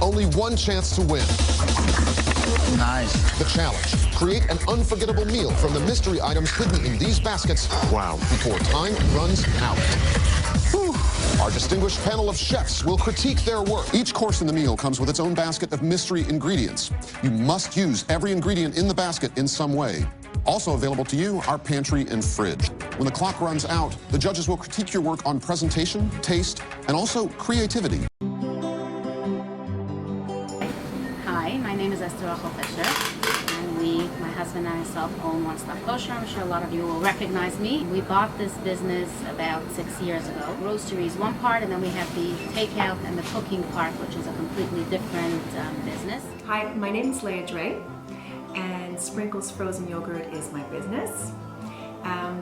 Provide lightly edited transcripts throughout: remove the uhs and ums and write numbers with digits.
Only one chance to win. Nice. The challenge: create an unforgettable meal from the mystery items hidden in these baskets. Wow. Before time runs out. Whew. Our distinguished panel of chefs will critique their work. Each course in the meal comes with its own basket of mystery ingredients. You must use every ingredient in the basket in some way. Also available to you, our pantry and fridge. When the clock runs out, the judges will critique your work on presentation, taste, and also creativity. Hi, my name is Esther Fisher, and my husband and myself, own One Stop Kosher. I'm sure a lot of you will recognize me. We bought this business about 6 years ago. Grocery is one part, and then we have the takeout and the cooking part, which is a completely different business. Hi, my name is Leah Dre, and Sprinkles Frozen Yogurt is my business.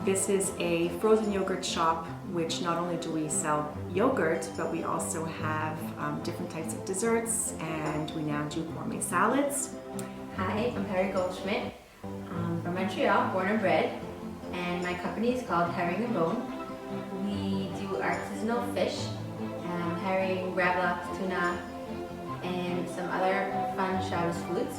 This is a frozen yogurt shop, which not only do we sell yogurt, but we also have different types of desserts, and we now do gourmet salads. Hi, I'm Harry Goldschmidt. I'm from Montreal, born and bred, and my company is called Herring and Bone. We do artisanal fish, herring, gravlax, tuna, and some other fun Shabbos foods.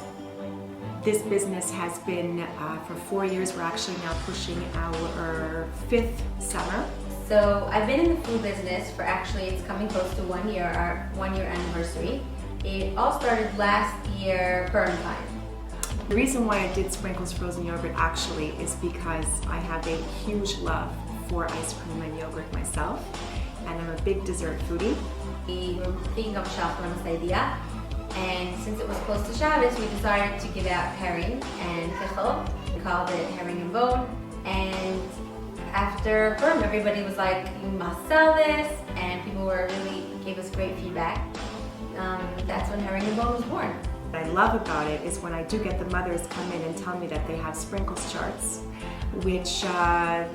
This business has been for 4 years. We're actually now pushing our 5th summer. So I've been in the food business for it's coming close to 1 year, our 1 year anniversary. It all started last year, Purim time. The reason why I did Sprinkles Frozen Yogurt actually is because I have a huge love for ice cream and yogurt myself, and I'm a big dessert foodie. We were thinking of a shop on this idea, and since it was close to Shabbos, we decided to give out herring and pickle. We called it Herring and Bone, and after Purim, everybody was like, you must sell this, and people gave us great feedback. That's when Herring and Bone was born. What I love about it is when I do get the mothers come in and tell me that they have sprinkles charts, which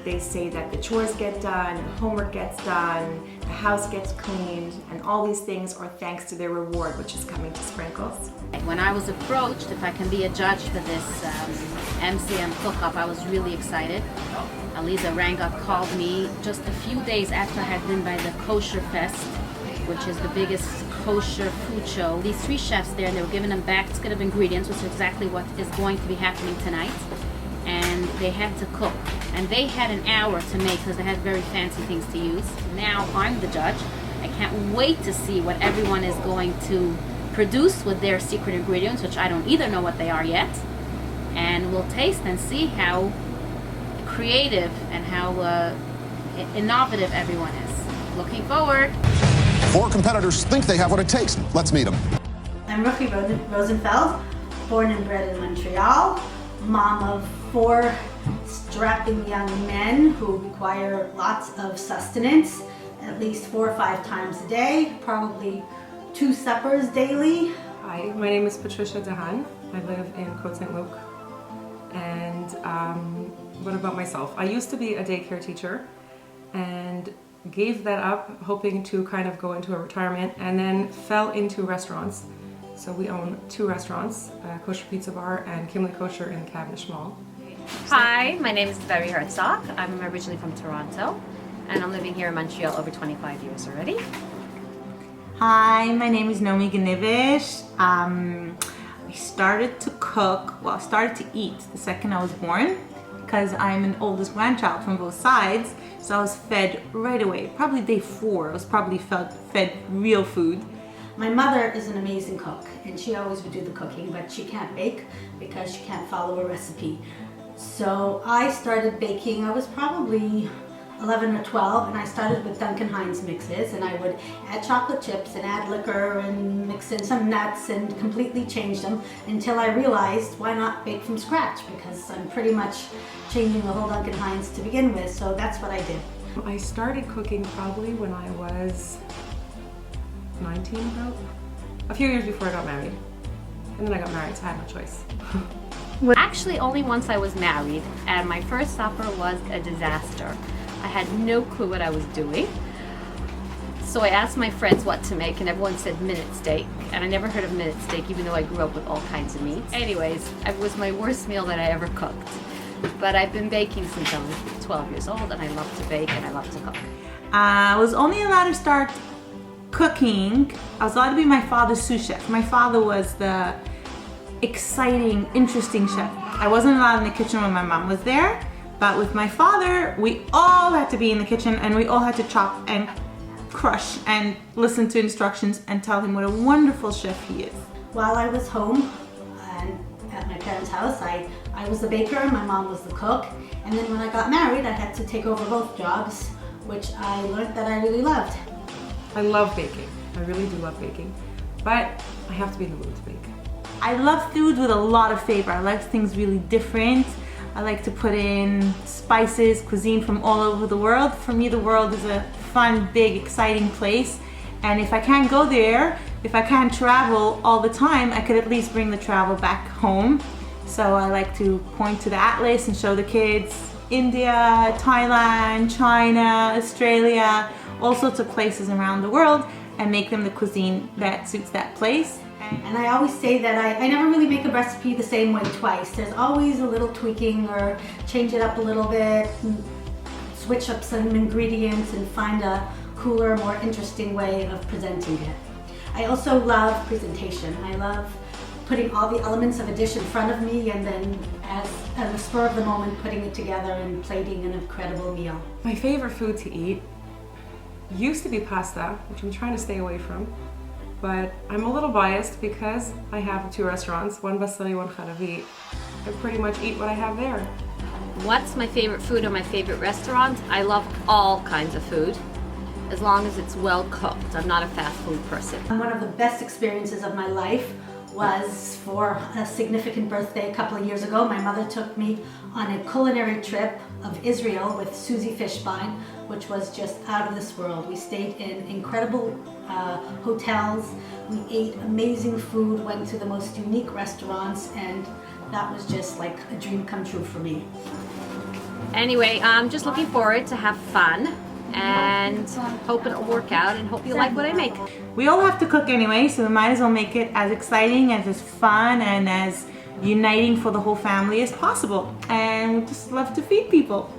they say that the chores get done, the homework gets done, the house gets cleaned, and all these things are thanks to their reward, which is coming to Sprinkles. When I was approached, if I can be a judge for this MCM cook-up, I was really excited. Aliza Rangot called me just a few days after I had been by the Kosher Fest, which is the biggest kosher food show. These 3 chefs there, and they were giving them basket of ingredients, which is exactly what is going to be happening tonight. And they had to cook. And they had an hour to make because they had very fancy things to use. Now I'm the judge. I can't wait to see what everyone is going to produce with their secret ingredients, which I don't either know what they are yet. And we'll taste and see how creative and how innovative everyone is. Looking forward. 4 competitors think they have what it takes. Let's meet them. I'm Ruchi Rosenfeld, born and bred in Montreal, mom of 4 strapping young men who require lots of sustenance, at least 4 or 5 times a day, probably 2 suppers daily. Hi, my name is Patricia Dehan. I live in Côte Saint-Luc. And what about myself? I used to be a daycare teacher and gave that up, hoping to kind of go into a retirement, and then fell into restaurants. So we own 2 restaurants, Kosher Pizza Bar and Kimley Kosher in Cavendish Mall. Hi, my name is Barry Herzog. I'm originally from Toronto, and I'm living here in Montreal over 25 years already. Hi, my name is Nomi Ganivish. I started to cook, well, I started to eat the second I was born, because I'm an oldest grandchild from both sides, so I was fed right away. Probably day 4, I was probably fed real food. My mother is an amazing cook, and she always would do the cooking, but she can't bake because she can't follow a recipe. So I started baking, I was probably 11 or 12, and I started with Duncan Hines mixes, and I would add chocolate chips and add liquor and mix in some nuts and completely change them until I realized why not bake from scratch, because I'm pretty much changing the whole Duncan Hines to begin with, so that's what I did. I started cooking probably when I was 19, about a few years before I got married. And then I got married, so I had no choice. Actually, only once I was married, and my first supper was a disaster. I had no clue what I was doing. So I asked my friends what to make, and everyone said minute steak. And I never heard of minute steak, even though I grew up with all kinds of meats. Anyways, it was my worst meal that I ever cooked. But I've been baking since I was 12 years old, and I love to bake and I love to cook. I was only allowed to start cooking, I was allowed to be my father's sous chef. My father was the exciting, interesting chef. I wasn't allowed in the kitchen when my mom was there, but with my father, we all had to be in the kitchen and we all had to chop and crush and listen to instructions and tell him what a wonderful chef he is. While I was home and at my parents' house, I was the baker and my mom was the cook. And then when I got married, I had to take over both jobs, which I learned that I really loved. I love baking. I really do love baking, but I have to be in the mood to bake. I love food with a lot of flavor. I like things really different. I like to put in spices, cuisine from all over the world. For me, the world is a fun, big, exciting place. And if I can't go there, if I can't travel all the time, I could at least bring the travel back home. So I like to point to the atlas and show the kids India, Thailand, China, Australia, all sorts of places around the world, and make them the cuisine that suits that place. And I always say that I never really make a recipe the same way twice. There's always a little tweaking or change it up a little bit, switch up some ingredients and find a cooler, more interesting way of presenting it. I also love presentation. I love putting all the elements of a dish in front of me and then at the spur of the moment putting it together and plating an incredible meal. My favorite food to eat used to be pasta, which I'm trying to stay away from, but I'm a little biased because I have 2 restaurants, one Vasily, one Haravi. I pretty much eat what I have there. What's my favorite food or my favorite restaurant? I love all kinds of food, as long as it's well cooked. I'm not a fast food person. One of the best experiences of my life was for a significant birthday a couple of years ago. My mother took me on a culinary trip of Israel with Susie Fishbein, which was just out of this world. We stayed in incredible hotels, we ate amazing food, went to the most unique restaurants, and that was just like a dream come true for me. Anyway, I'm just looking forward to have fun and hope it'll work out and hope you like what I make. We all have to cook anyway, so we might as well make it as exciting, as fun, and as uniting for the whole family as possible. And we just love to feed people.